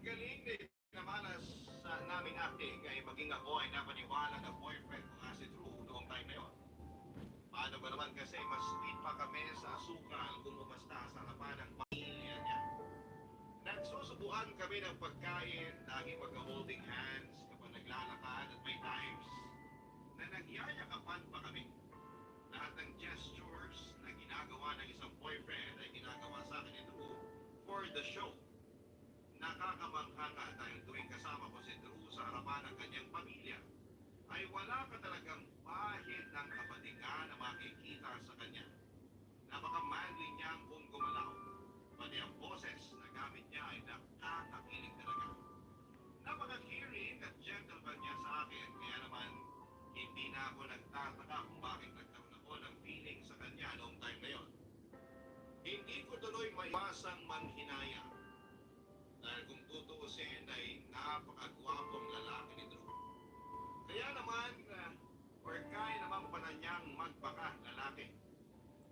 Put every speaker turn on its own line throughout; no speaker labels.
galing din naman sa naming acting ay maging ako ay napaniwala na boyfriend ko nga si Drew noong time na yun. Paano ba naman kasi mas sweet pa kami sa asukal kung umasta sa harapan ng pamilya niya. Nagsusubuan kami ng pagkain, lagi magka-holding hands kapag naglalakad at may times na nagyayakapan pa kami. Lahat ng gestures na ginagawa ng isang boyfriend ay ginagawa sa akin ni Drew for the show. Nakakamangha nga dahil tuwing kasama ko si Drew sa harapan ng kanyang pamilya, ay wala ka talagang bahid ng kabadingan na makikita sa kanya. Napaka-manly niyang kung gumalaw. Pati ang boses na gamit niya ay nakakakilig talaga. Napaka-caring at gentleman niya sa akin, kaya naman hindi na ako nagtataka kung bakit nagkaroon ako ng feeling sa kanya noong time na yon. Hindi ko tuloy maiwasang manghinaya. Dahil kung tutuusin ay napakagwapong lalaki ni Drew. Kaya naman, or kaya naman pa na niyang magpaka lalaki.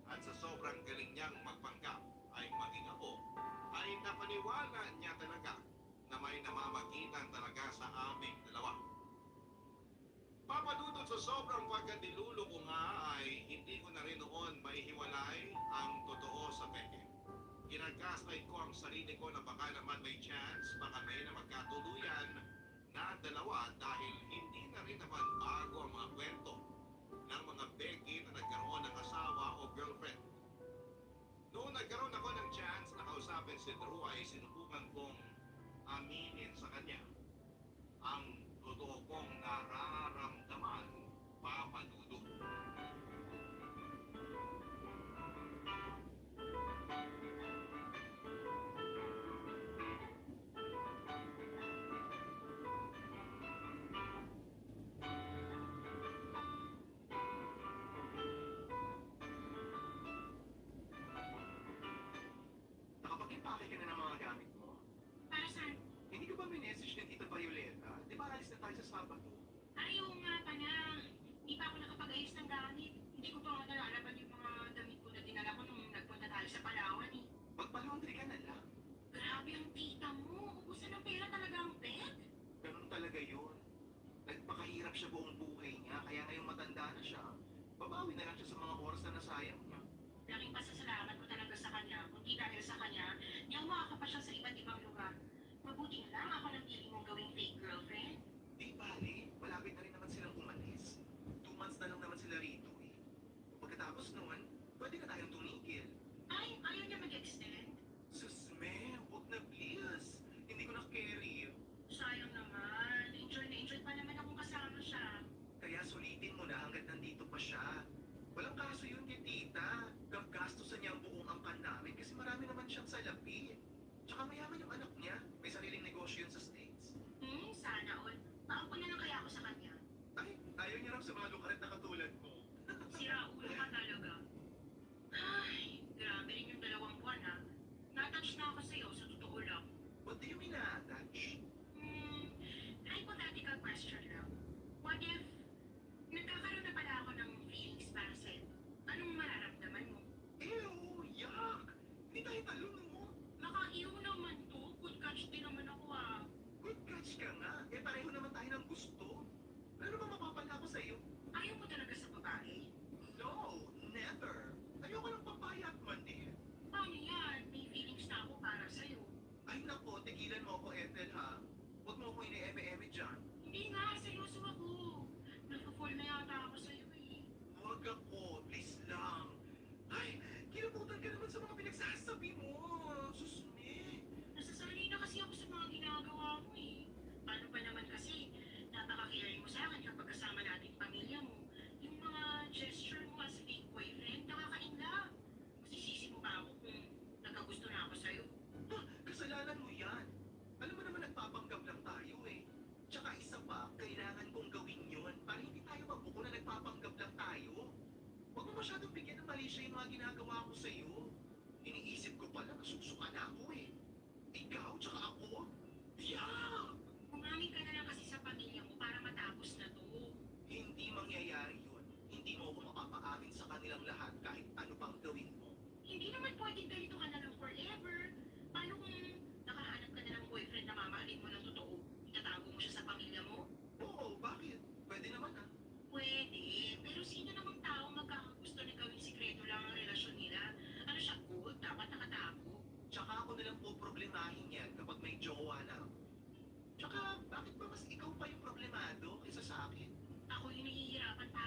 At sa sobrang galing niyang magpanggap ay maging ako, ay napaniwala niya talaga na may namamagitan talaga sa aming dalawa. Papadudod sa sobrang pagkadilulo ko nga ay hindi ko na rin noon maihiwalay ang totoo sa peke. Ginagaslight ko ang sarili ko na baka naman may chance pa kami na magkatuluyan na dalawa dahil hindi na rin naman bago ang mga kwento ng mga Becky na nagkaroon ng asawa o girlfriend. Noong nagkaroon ako ng chance na kausapin si Drew ay sinubukan kong aminin sa kanya ang totoo kong nararamdaman, papadudod.
Nakapag-impake ka na ng mga gamit mo.
Para saan?
Hindi ka ba minessage ni Tita Violeta? Di ba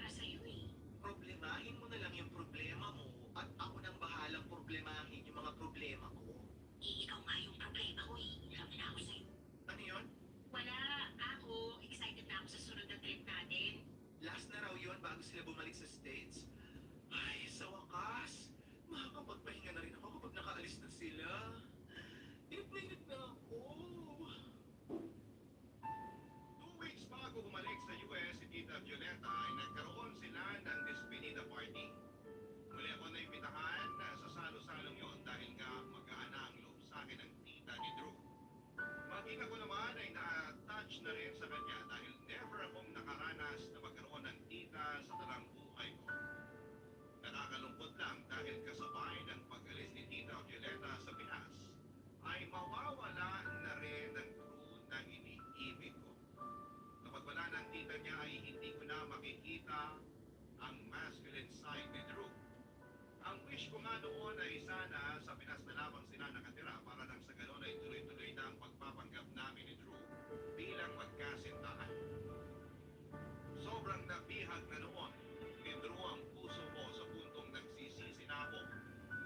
para sa'yo eh.
Problemahin mo na lang yung problema mo at ako nang bahalang problemahin yung mga problema ko.
Ikaw nga yung problema ko eh. Sabi na ako sa'yo.
Ano yun?
Wala, ako, excited na ako sa sunod na trip natin.
Last na raw yun bago sila bumalik sa States. Ay, sa wakas, makakapagpahinga na rin ako kapag nakaalis na sila. Inip na ako.
2 weeks bago bumalik sa US si Tita Violeta ay nagkaroon sila ng despedida party. Muli ako naimbitahan sa salo-salong yon dahil nga mag-aana ang loob sa akin ng tita ni Drew. Maging ako naman ay na-touch na rin sa kanya dahil never akong nakaranas na magkaroon ng tita sa dalang buhay ko. Nakakalungkot lang dahil kasabay ng pag-alis ni Tita Violeta sa Pinas ay mawawala na rin ang Drew na iniibig ko. Kapag wala ng tita niya ay hindi ko na makikita ang masculine side ni Drew. Ang wish ko nga noon ay sana sa Pinas na lamang sila nakatira para nang sa ganon ay tuloy-tuloy na ang pagpapanggap namin ni Drew bilang magkasintahan. Sobrang nabihag na noon ni Drew ang puso ko sa puntong nagsisisi na ako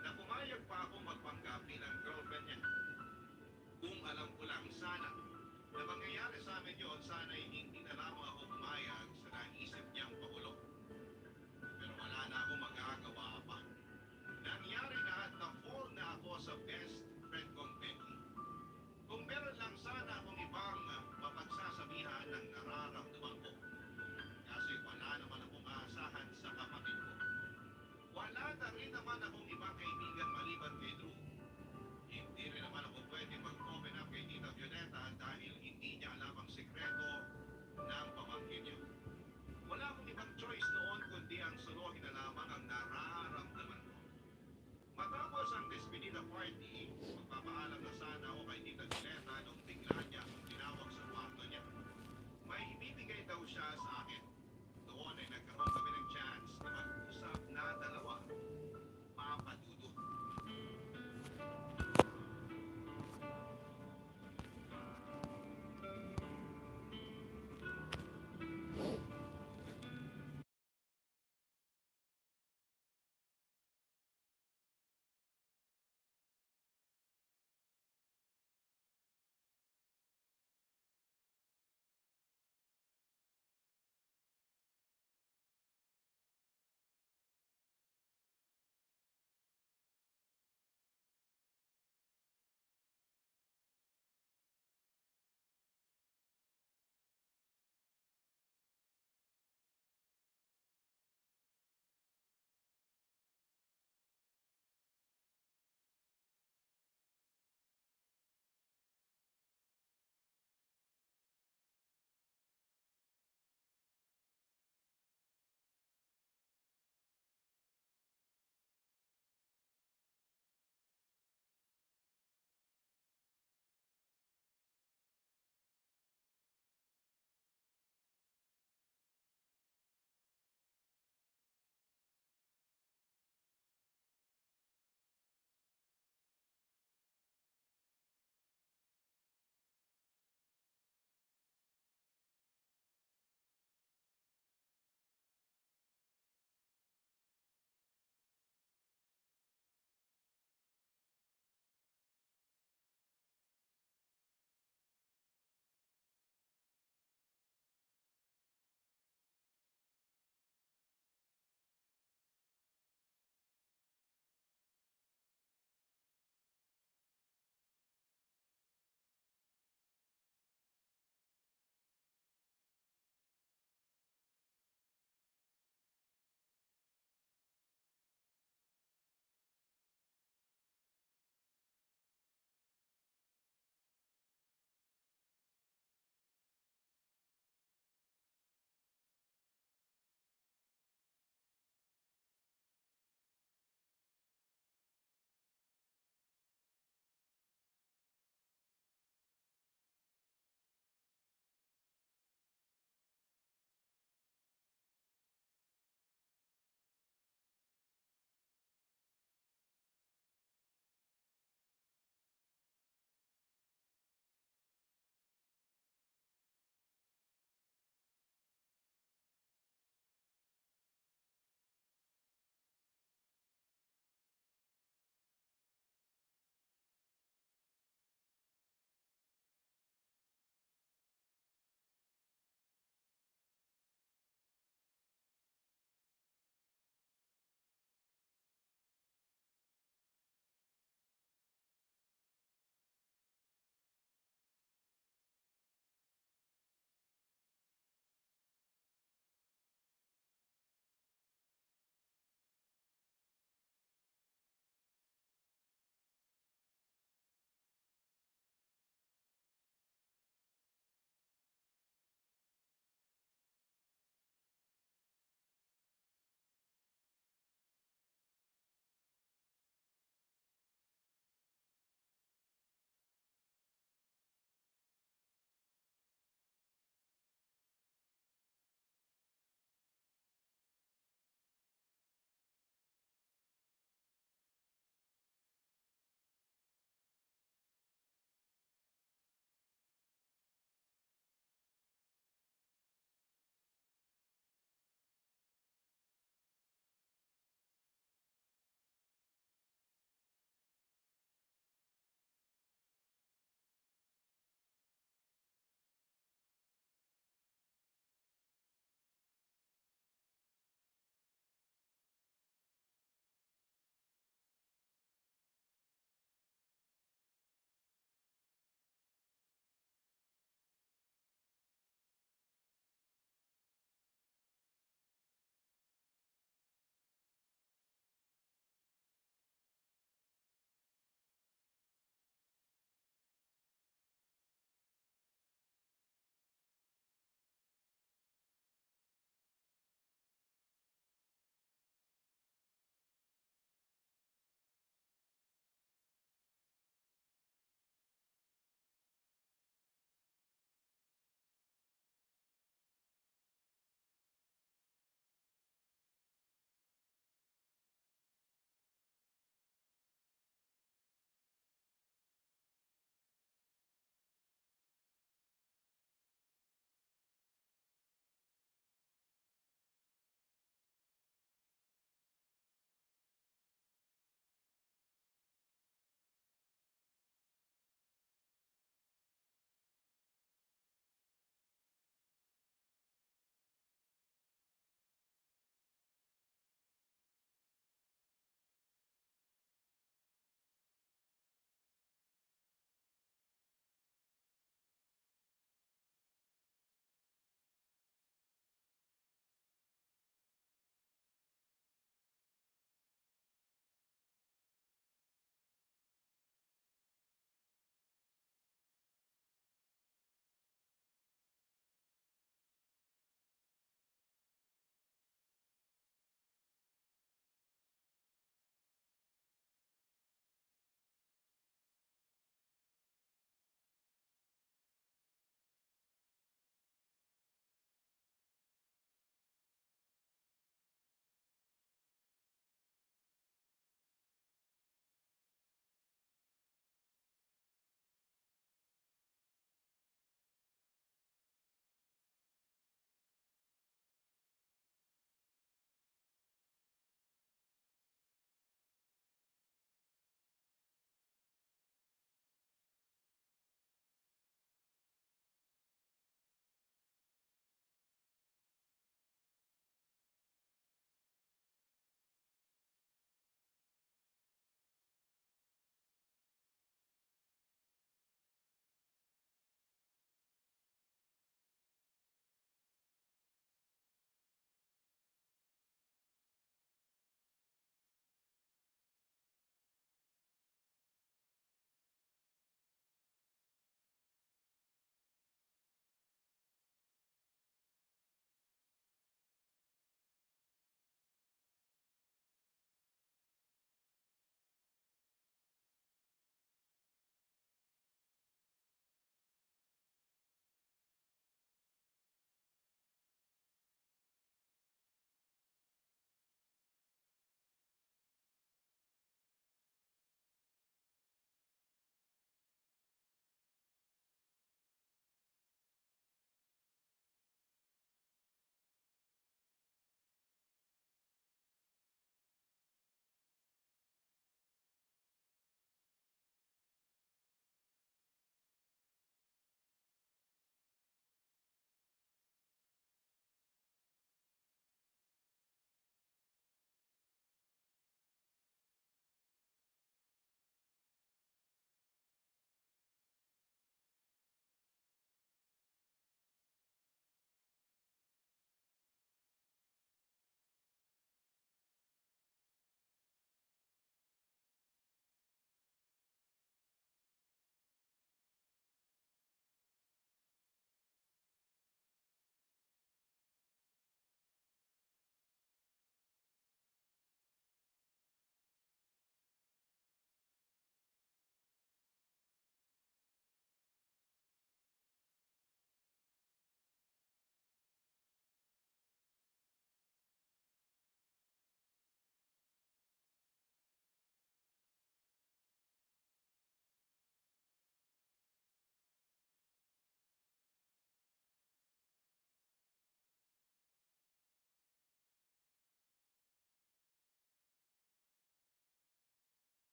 na pumayag pa akong magpanggap bilang girlfriend niya. Kung alam ko lang sana na mangyayari sa amin yun, sana ay hindi na lamang ako pumayag sa naisip niyang pakulo. Pero wala na akong magagawa pa. Nangyari na at na-fall na ako sa best friend kong Becky. Kung meron lang sana akong ibang mapagsasabihan ng nararamdaman ko. Kasi wala naman akong aasahan sa kapatid ko. Wala na rin naman akong ibang kaibigan maliban kay Drew.